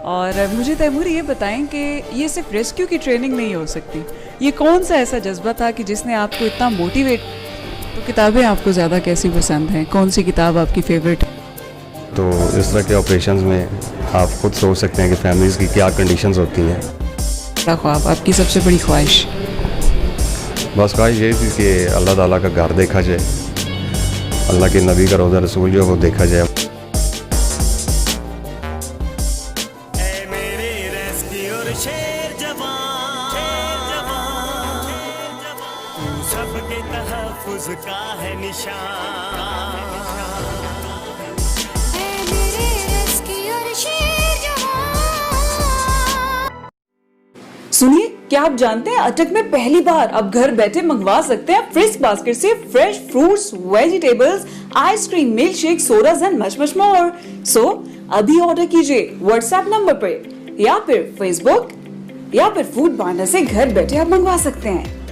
और मुझे तैमूर ये बताएं कि ये सिर्फ रेस्क्यू की ट्रेनिंग नहीं हो सकती, ये कौन सा ऐसा जज्बा था कि जिसने आपको इतना मोटिवेट। तो किताबें आपको ज़्यादा कैसी पसंद हैं, कौन सी किताब आपकी फ़ेवरेट है? तो इस तरह के ऑपरेशंस में आप खुद सोच सकते हैं कि फैमिलीज़ की क्या कंडीशंस होती हैं। क्या ख्वाब, आपकी सबसे बड़ी ख्वाहिश? बस ख्वाहिश यही थी कि अल्लाह ताला का घर देखा जाए, अल्लाह के नबी का रोज़ा रसूल जो है वो देखा जाए। सबके तहफ़्फ़ुज़ का है निशान। सुनिए, क्या आप जानते हैं अटक में पहली बार अब घर बैठे मंगवा सकते हैं फ्रिस्क बास्केट से fresh fruits, vegetables, ice cream, milkshake, sodas and much more. So अभी ऑर्डर कीजिए व्हाट्सएप नंबर पर या फिर फेसबुक या फिर फूड पांडा से घर बैठे आप मंगवा सकते हैं।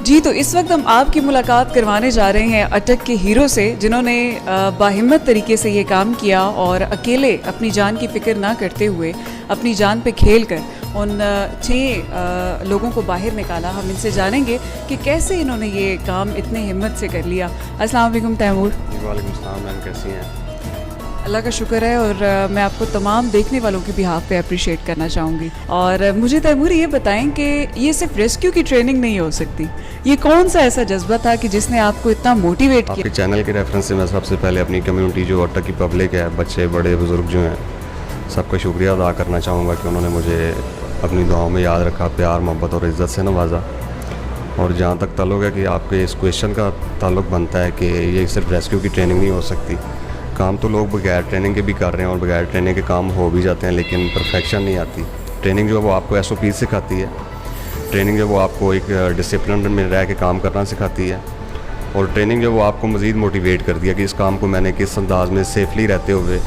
जी, तो इस वक्त हम आपकी मुलाकात करवाने जा रहे हैं अटक के हीरो से, जिन्होंने बाहिम्मत तरीके से ये काम किया और अकेले अपनी जान की फ़िक्र ना करते हुए अपनी जान पे खेल कर उन 6 लोगों को बाहर निकाला। हम इनसे जानेंगे कि कैसे इन्होंने ये काम इतने हिम्मत से कर लिया। अस्सलाम वालेकुम तैमूर। वालेकुम सलाम मैम, कैसी हैं? अल्लाह का शुक्र है, और मैं आपको तमाम देखने वालों के बिहाफ पे अप्रिशिएट करना चाहूँगी। और मुझे तैमूर ये बताएं कि ये सिर्फ रेस्क्यू की ट्रेनिंग नहीं हो सकती, ये कौन सा ऐसा जज्बा था कि जिसने आपको इतना मोटिवेट किया? आपके चैनल के रेफरेंस से मैं सबसे पहले अपनी कम्युनिटी जो अटक की पब्लिक है, बच्चे बड़े बुज़ुर्ग जो हैं, सबका शुक्रिया अदा करना चाहूँगा कि उन्होंने मुझे अपनी दुआओं में याद रखा, प्यार मोहब्बत और इज़्ज़त से नवाजा। और जहाँ तक ताल्लुक़ है कि आपके इस क्वेश्चन का ताल्लुक़ बनता है कि ये सिर्फ रेस्क्यू की ट्रेनिंग नहीं हो सकती, काम तो लोग बगैर ट्रेनिंग के भी कर रहे हैं और बगैर ट्रेनिंग के काम हो भी जाते हैं, लेकिन परफेक्शन नहीं आती। ट्रेनिंग जो है वो आपको SOP सिखाती है, ट्रेनिंग जो है वो आपको एक डिसिप्लिन में रह के काम करना सिखाती है, और ट्रेनिंग जो है वो आपको मज़ीद मोटिवेट करती है कि इस काम को मैंने किस अंदाज में सेफली रहते हुए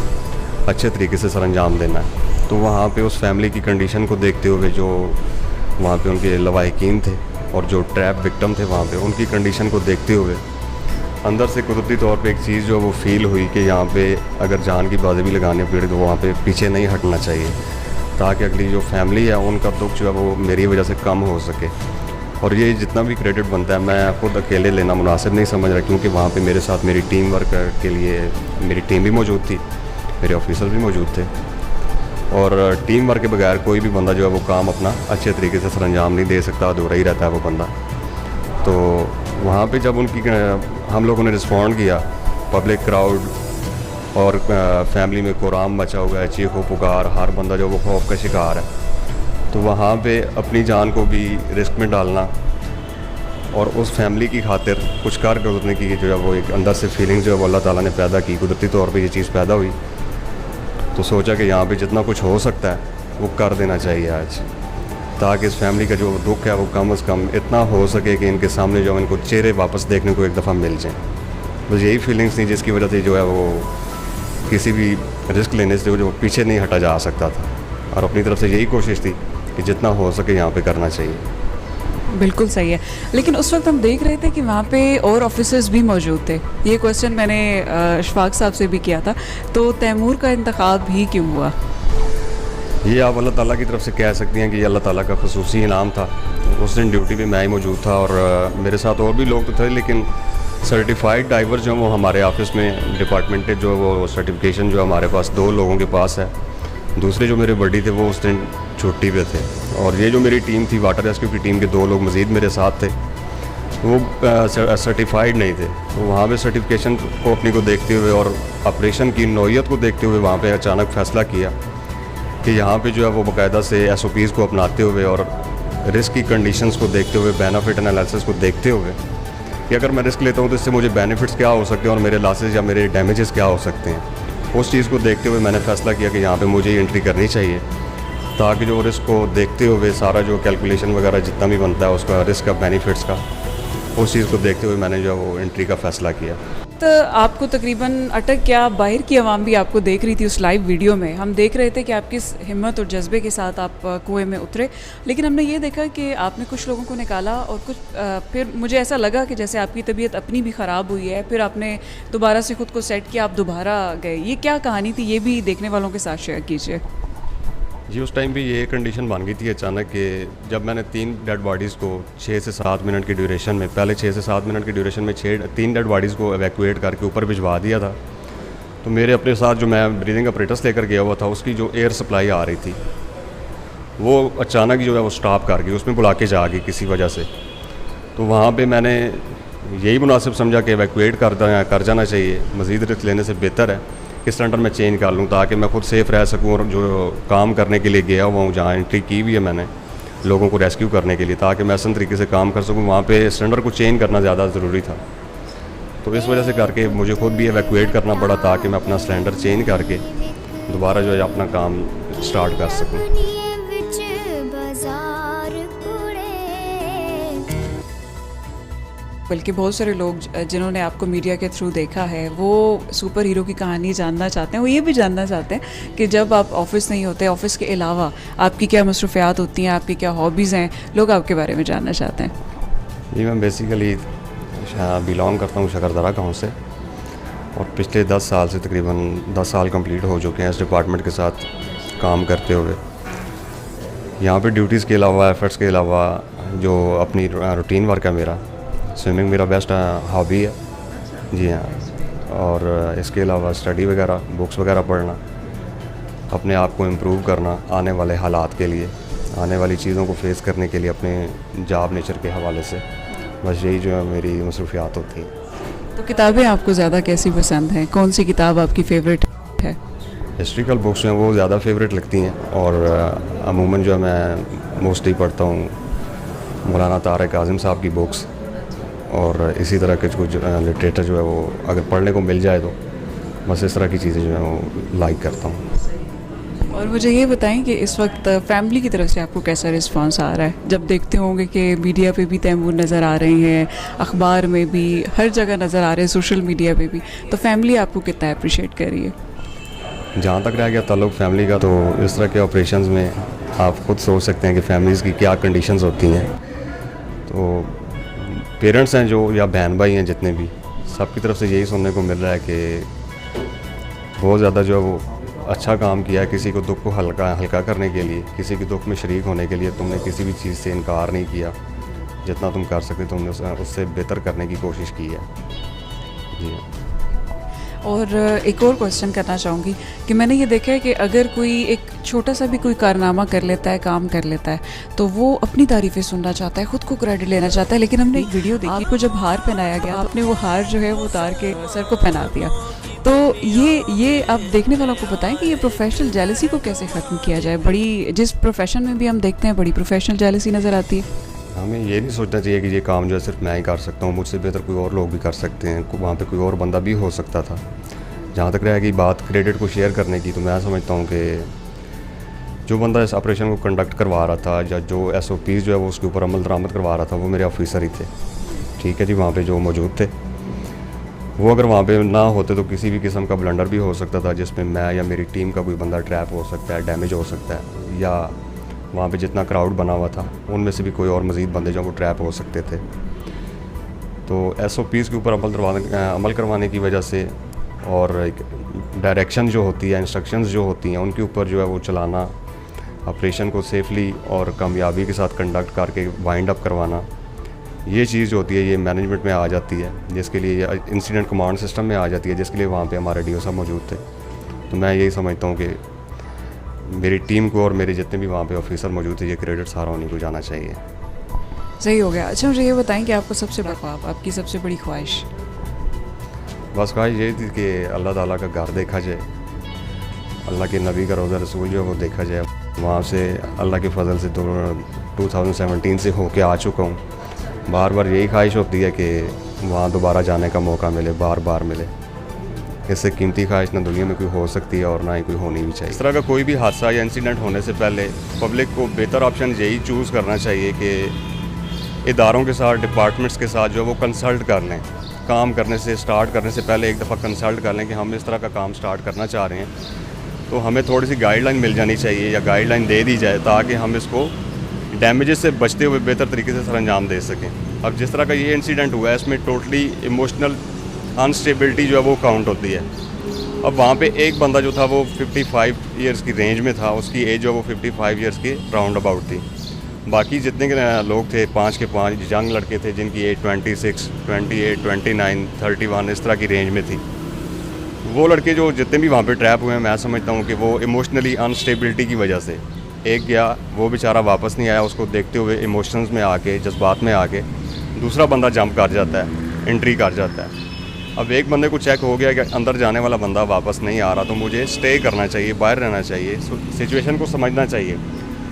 अच्छे तरीके से सरअंजाम देना है। तो वहाँ पे उस फैमिली की कंडीशन को देखते हुए, जो वहाँ पे उनके लवाहिकीन थे और जो ट्रैप विक्टिम थे वहाँ पे, उनकी कंडीशन को देखते हुए अंदर से कुदरती तौर पे एक चीज़ जो वो फील हुई कि यहाँ पे अगर जान की बाजी भी लगानी पड़े तो वहाँ पे पीछे नहीं हटना चाहिए, ताकि अगली जो फैमिली है उनका दुख जो है वो मेरी वजह से कम हो सके। और ये जितना भी क्रेडिट बनता है मैं खुद अकेले लेना मुनासिब नहीं समझ रहा, क्योंकि वहाँ पे मेरे साथ मेरी टीम वर्क के लिए मेरी टीम भी मौजूद थी, मेरे ऑफिसर भी मौजूद थे, और टीम वर्क के बगैर कोई भी बंदा जो है वो काम अपना अच्छे तरीके से सरअंजाम नहीं दे सकता, अधूरा ही रहता है वो बंदा। तो वहाँ पे जब उनकी हम लोगों ने रिस्पॉन्ड किया, पब्लिक क्राउड और फैमिली में कोराम मचा हुआ है, चीखो पुकार, हर बंदा जो वो खौफ का शिकार है, तो वहाँ पे अपनी जान को भी रिस्क में डालना और उस फैमिली की खातिर कुछ कर गुजरने की जो है वो एक अंदर से फीलिंग जो है वो अल्लाह ताला ने पैदा की, कुदरती तौर पे ये चीज़ पैदा हुई। तो सोचा कि यहाँ पे जितना कुछ हो सकता है वो कर देना चाहिए आज, ताकि इस फैमिली का जो दुख है वो कम से कम इतना हो सके कि इनके सामने जो इनको चेहरे वापस देखने को एक दफ़ा मिल जाए। बस यही फीलिंग्स थी जिसकी वजह से जो है वो किसी भी रिस्क लेने से जो पीछे नहीं हटा जा सकता था, और अपनी तरफ से यही कोशिश थी कि जितना हो सके यहाँ पे करना चाहिए। बिल्कुल सही है, लेकिन उस वक्त हम देख रहे थे कि वहाँ पे और ऑफिसर्स भी मौजूद थे। ये क्वेश्चन मैंने अशफाक साहब से भी किया था, तो तैमूर का इंतखाब भी क्यों हुआ? ये आप अल्लाह ताला की तरफ से कह सकती हैं कि ये अल्लाह ताला का ख़ुसूसी इनाम था। उस दिन ड्यूटी पे मैं ही मौजूद था और मेरे साथ और भी लोग तो थे, लेकिन सर्टिफाइड डाइवर जो वो हमारे ऑफिस में डिपार्टमेंट जो वो सर्टिफिकेशन जो हमारे पास 2 लोगों के पास है, दूसरे जो मेरे बडी थे वो उस दिन छुट्टी पे थे, और ये जो मेरी टीम थी वाटर रेस्क्यू की टीम के 2 लोग मज़ीद मेरे साथ थे, वो सर्टिफाइड नहीं थे। तो वहाँ पे सर्टिफिकेशन को अपनी को देखते हुए और ऑपरेशन की नौइयत को देखते हुए वहाँ पे अचानक फ़ैसला किया कि यहाँ पे जो है वो बाकायदा से SOPs को अपनाते हुए और रिस्क की कंडीशंस को देखते हुए, बेनिफिट एनालिसिस को देखते हुए कि अगर मैं रिस्क लेता हूँ तो इससे मुझे बेनिफिट्स क्या हो सकते हैं और मेरे लॉसेस या मेरे डैमेजेस क्या हो सकते हैं, उस चीज़ को देखते हुए मैंने फ़ैसला किया कि यहाँ पे मुझे एंट्री करनी चाहिए, ताकि जो रिस्क को देखते हुए सारा जो कैलकुलेशन वगैरह जितना भी बनता है उसका, रिस्क का, बेनिफिट्स का, उस चीज़ को देखते हुए मैंने जो है वो एंट्री का फ़ैसला किया। तो आपको तकरीबन अटक क्या बाहर की आवाम भी आपको देख रही थी उस लाइव वीडियो में। हम देख रहे थे कि आप किस हिम्मत और जज्बे के साथ आप कुएं में उतरे, लेकिन हमने ये देखा कि आपने कुछ लोगों को निकाला और कुछ फिर मुझे ऐसा लगा कि जैसे आपकी तबीयत अपनी भी ख़राब हुई है, फिर आपने दोबारा से ख़ुद को सेट किया, आप दोबारा गए। ये क्या कहानी थी, ये भी देखने वालों के साथ शेयर कीजिए। जी, उस टाइम भी ये कंडीशन बन गई थी अचानक कि जब मैंने 3 डेड बॉडीज़ को 6 से 7 मिनट की ड्यूरेशन में, पहले 6 से 7 मिनट की ड्यूरेशन में 3 डेड बॉडीज़ को एवैक्यूएट करके ऊपर भिजवा दिया था। तो मेरे अपने साथ जो मैं ब्रीदिंग अपरेटस लेकर गया हुआ था, उसकी जो एयर सप्लाई आ रही थी वो अचानक जो है वो स्टॉप कर गई, उसमें बुला के जा गई किसी वजह से। तो वहाँ पे मैंने यही मुनासिब समझा कि एवैक्यूएट कर जाना चाहिए, मज़ीद रिस्क लेने से बेहतर है कि सिलेंडर में चेंज कर लूँ ताकि मैं खुद सेफ़ रह सकूँ। और जो काम करने के लिए गया हुआ हूँ, जहाँ एंट्री की भी है मैंने लोगों को रेस्क्यू करने के लिए, ताकि मैं आसान तरीके से काम कर सकूँ, वहाँ पे सिलेंडर को चेंज करना ज़्यादा ज़रूरी था। तो इस वजह से करके मुझे खुद भी एवैक्यूएट करना पड़ा ताकि मैं अपना सिलेंडर चेंज करके दोबारा जो है अपना काम स्टार्ट कर सकूँ। बल्कि बहुत सारे लोग जिन्होंने आपको मीडिया के थ्रू देखा है वो सुपर हीरो की कहानी जानना चाहते हैं। वो ये भी जानना चाहते हैं कि जब आप ऑफिस नहीं होते, ऑफिस के अलावा आपकी क्या मसरूफियात होती हैं, आपकी क्या हॉबीज़ हैं, लोग आपके बारे में जानना चाहते हैं। जी, मैं बेसिकली बिलोंग करता हूँ शकरदरा गाँव से, और पिछले 10 साल से तकरीबन 10 साल कंप्लीट हो चुके हैं इस डिपार्टमेंट के साथ काम करते हुए। यहाँ पे ड्यूटीज़ के अलावा, एफर्ट्स के अलावा जो अपनी रूटीन वर्क है मेरा, स्विमिंग मेरा बेस्ट हॉबी है। जी हाँ, और इसके अलावा स्टडी वगैरह, बुक्स वगैरह पढ़ना, अपने आप को इम्प्रूव करना आने वाले हालात के लिए, आने वाली चीज़ों को फेस करने के लिए अपने जॉब नेचर के हवाले से, बस यही जो है मेरी मसरूफियात होती हैं। तो किताबें आपको ज़्यादा कैसी पसंद हैं, कौन सी किताब आपकी फ़ेवरेट है? हिस्ट्रिकल बुक्स हैं वो ज़्यादा फेवरेट लगती हैं, और अमूमन जो है मैं मोस्टली पढ़ता हूँ मौलाना तारिक कासिम साहब की बुक्स, और इसी तरह के कुछ लिटरेचर जो है वो अगर पढ़ने को मिल जाए तो बस इस तरह की चीज़ें जो है वो लाइक करता हूँ। और मुझे ये बताएं कि इस वक्त फैमिली की तरफ से आपको कैसा रिस्पांस आ रहा है? जब देखते होंगे कि मीडिया पे भी तैमूर नज़र आ रही हैं, अखबार में भी, हर जगह नज़र आ रहे हैं, सोशल मीडिया पे भी, तो फैमिली आपको कितना अप्रिशिएट कर रही है? जहाँ तक रह गया ताल्लुक़ फैमिली का, तो इस तरह के ऑपरेशंस में आप खुद सोच सकते हैं कि फैमिलीज़ की क्या कंडीशंस होती हैं। तो पेरेंट्स हैं जो, या बहन भाई हैं जितने भी, सबकी तरफ से यही सुनने को मिल रहा है कि बहुत ज़्यादा जो है वो अच्छा काम किया है, किसी को दुख को हल्का करने के लिए, किसी के दुख में शरीक होने के लिए तुमने किसी भी चीज़ से इनकार नहीं किया, जितना तुम कर सकते तुमने उससे बेहतर करने की कोशिश की है। जी। और एक और क्वेश्चन करना चाहूँगी कि मैंने ये देखा है कि अगर कोई एक छोटा सा भी कोई कारनामा कर लेता है, काम कर लेता है, तो वो अपनी तारीफ़ें सुनना चाहता है, ख़ुद को क्रेडिट लेना चाहता है। लेकिन हमने एक वीडियो देखी, आपको जब हार पहनाया गया, आपने वो हार जो है वो उतार के सर को पहना दिया। तो ये आप देखने वालों को बताएं कि ये प्रोफेशनल जेलसी को कैसे ख़त्म किया जाए। बड़ी, जिस प्रोफेशन में भी हम देखते हैं बड़ी प्रोफेशनल जेलसी नज़र आती है। हमें ये नहीं सोचना चाहिए कि ये काम जो है सिर्फ मैं ही कर सकता हूँ, मुझसे बेहतर कोई और लोग भी कर सकते हैं, वहाँ पे कोई और बंदा भी हो सकता था। जहाँ तक रह गई बात क्रेडिट को शेयर करने की, तो मैं समझता हूँ कि जो बंदा इस ऑपरेशन को कंडक्ट करवा रहा था, या जो SOPs जो है वो उसके ऊपर अमल दरामद करवा रहा था, वो मेरे ऑफिसर ही थे। ठीक है जी, वहाँ पे जो मौजूद थे, वो अगर वहाँ पे ना होते तो किसी भी किस्म का ब्लंडर भी हो सकता था, जिसमें मैं या मेरी टीम का कोई बंदा ट्रैप हो सकता है, डैमेज हो सकता है, या वहाँ पे जितना क्राउड बना हुआ था उनमें से भी कोई और मज़ीद बंदे जो वो ट्रैप हो सकते थे। तो SOPs के ऊपर अमल करवाने की वजह से, और एक डायरेक्शन जो होती है, इंस्ट्रक्शंस जो होती हैं, उनके ऊपर जो है वो चलाना, ऑपरेशन को सेफली और कामयाबी के साथ कंडक्ट करके वाइंड अप करवाना, ये चीज़ जो होती है ये मैनेजमेंट में आ जाती है, जिसके लिए इंसिडेंट कमांड सिस्टम में आ जाती है, जिसके लिए वहाँ पे हमारे DO साहब मौजूद थे। तो मैं यही समझता हूँ कि मेरी टीम को और मेरे जितने भी वहाँ पे ऑफिसर मौजूद थे, ये क्रेडिट सारा उन्हीं को जाना चाहिए। सही हो गया। अच्छा, मुझे ये बताएं कि आपको सबसे बड़ा ख्वाब, आपकी सबसे बड़ी ख्वाहिश? बस ख्वाहिश यही थी कि अल्लाह ताला का घर देखा जाए, अल्लाह के नबी का रोज़ा रसूल जो है वो देखा जाए। वहाँ से अल्लाह के फजल से 2017 से होके आ चुका हूँ। बार बार यही ख्वाहिश होती है कि वहाँ दोबारा जाने का मौका मिले, बार बार मिले। इससे कीमती ख्वाहिश ना दुनिया में कोई हो सकती है और ना ही कोई होनी भी चाहिए। इस तरह का कोई भी हादसा या इंसिडेंट होने से पहले पब्लिक को बेहतर ऑप्शन यही चूज़ करना चाहिए कि इदारों के साथ, डिपार्टमेंट्स के साथ जो है वो कंसल्ट कर लें काम करने से स्टार्ट करने से पहले एक दफ़ा कंसल्ट कर लें कि हम इस तरह का काम स्टार्ट करना चाह रहे हैं, तो हमें थोड़ी सी गाइडलाइन मिल जानी चाहिए या गाइडलाइन दे दी जाए ताकि हम इसको डैमेजेस से बचते हुए बेहतर तरीके से सर अंजाम दे सकें। अब जिस तरह का ये इंसिडेंट हुआ है इसमें टोटली इमोशनल अनस्टेबिलिटी जो है वो काउंट होती है। अब वहाँ पे एक बंदा जो था वो 55 ईयर्स की रेंज में था, उसकी एज जो वो 55 ईयर्स के राउंड अबाउट थी। बाकी जितने के लोग थे 5 के 5 यंग लड़के थे जिनकी एज 26, 28, 29, 31 इस तरह की रेंज में थी। वो लड़के जो जितने भी वहाँ पे ट्रैप हुए हैं मैं समझता हूँ कि वो इमोशनली अनस्टेबिलिटी की वजह से, एक गया वो बेचारा वापस नहीं आया, उसको देखते हुए इमोशंस में आके जज्बात में आके दूसरा बंदा जंप कर जाता है, एंट्री कर जाता है। अब एक बंदे को चेक हो गया कि अंदर जाने वाला बंदा वापस नहीं आ रहा, तो मुझे स्टे करना चाहिए, बाहर रहना चाहिए, सिचुएशन को समझना चाहिए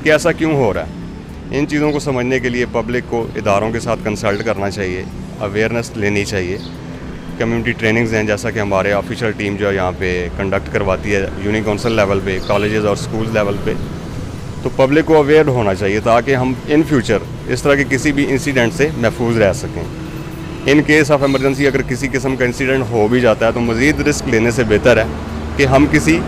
कि ऐसा क्यों हो रहा है। इन चीज़ों को समझने के लिए पब्लिक को इदारों के साथ कंसल्ट करना चाहिए, अवेयरनेस लेनी चाहिए। कम्युनिटी ट्रेनिंग्स हैं जैसा कि हमारे ऑफिशियल टीम जो है यहाँ पे कंडक्ट करवाती है यूनियन काउंसिल लेवल पे, कॉलेजेस और स्कूल लेवल पे, तो पब्लिक को अवेयर होना चाहिए ताकि हम इन फ्यूचर इस तरह के किसी भी इंसिडेंट से महफूज रह सकें। इन केस ऑफ इमरजेंसी अगर किसी किस्म का इंसिडेंट हो भी जाता है तो मज़ीद रिस्क लेने से बेहतर है कि हम किसी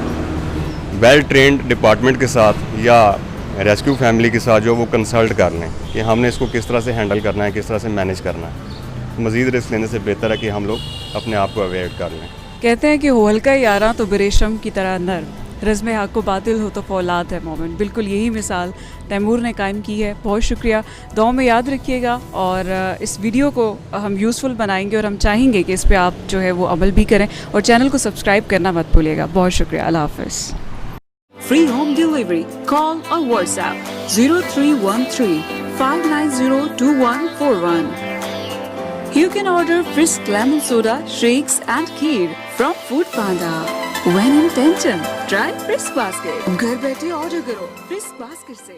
वेल ट्रेंड डिपार्टमेंट के साथ या रेस्क्यू फैमिली के साथ जो वो कंसल्ट कर लें कि हमने इसको किस तरह से हैंडल करना है, किस तरह से मैनेज करना है। मज़ीद रिस्क लेने से बेहतर है कि हम लोग अपने आप को अवेयर कर लें। कहते हैं कि हो हल्का यारा तो बेरेशम की तरह नर, रज़्म हक़ को बातिल हो तो फौलाद है मोमिन। बिल्कुल यही मिसाल तैमूर ने कायम की है। बहुत शुक्रिया, दुआ में याद रखिएगा और इस वीडियो को हम यूज़फुल बनाएंगे और हम चाहेंगे कि इस पर आप जो है वो अमल भी करें और चैनल को सब्सक्राइब करना मत भूलिएगा। बहुत शुक्रिया, अल्लाह हाफ़िज़। Free home delivery. Call or WhatsApp 0313 5902141. You can order Frisk lemon soda, shakes and kheer from Food Panda. When in tension, try Frisk Basket. घर बैठे ऑर्डर करो Frisk Basket से।